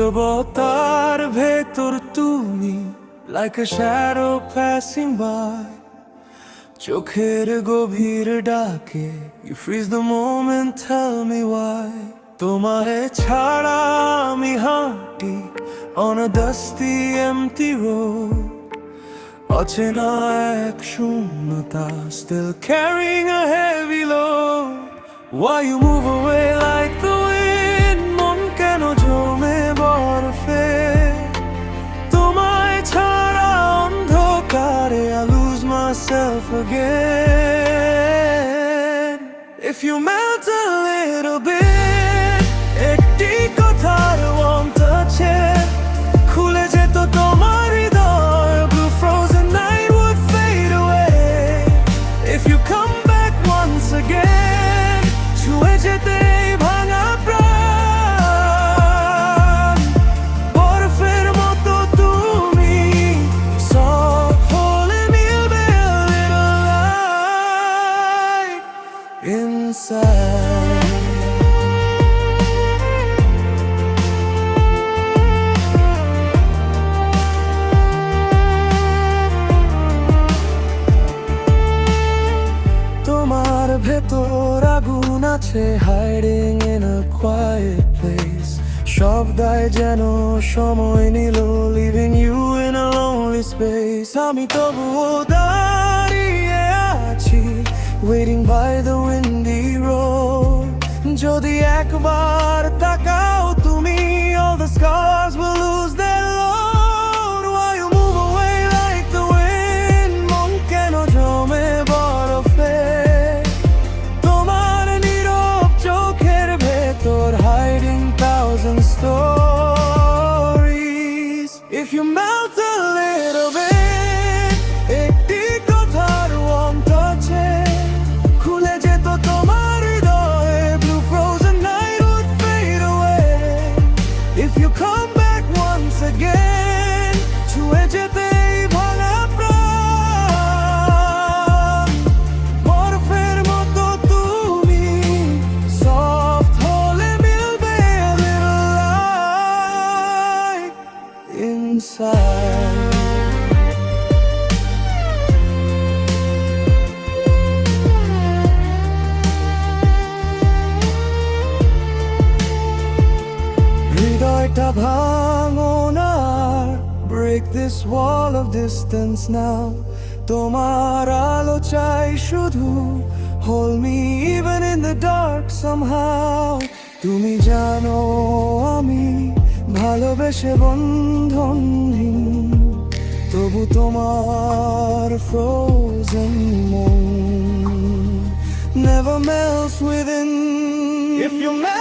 নীরবতার ভেতর তুমি, like a shadow passing by, চোখের গভীর ডাকে you freeze the moment, tell me why. তোমারে ছাড়া আমি হাঁটি on a dusty empty road, অচেনা এক শূন্যতা, still carrying a heavy load. Why you move away like the wind, মন কেন জমে বরফে, তোমায় ছাড়া অন্ধকারে I lose myself again. If you melt a little bit, একটি কথার warm touch-এ খুলে যেত তোমার হৃদয়, blue frozen night would fade away. If you come back once again, ছুঁয়ে যেতে ভাঙা প্রাণ, বরফের মতো তুমি, soft হলে মিলবে a little light inside. তোমার ভেতর আগুন আছে, hiding in a quiet place, শব্দায় যেন সময় নিল, leaving you in a lonely space. আমি তবুও দাঁড়িয়ে আছি, waiting by the windy road. যদি একবার তাকাও তুমি, all the scars will lose their load. Why you move away like the wind, মন কেন জমে বরফে, তোমার নীরব চোখের ভেতর hiding thousand stories. If you melt a little bit, একটি কথার warm touch-এ খুলে যেত তোমার হৃদয়ে, blue frozen night would fade away. If you come back once again, ছুঁয়ে যেতে ভাঙা প্রাণ, বরফের মতো তুমি, soft হলে মিলবে a little light inside. হৃদয়টা ভাঙো না, break this wall of distance now. তোমার আলো চাই শুধু, hold me even in the dark somehow. তুমি জানো আমি ভালোবেসে বন্ধনহীন, তবু তোমার frozen মন never melts within. If you melt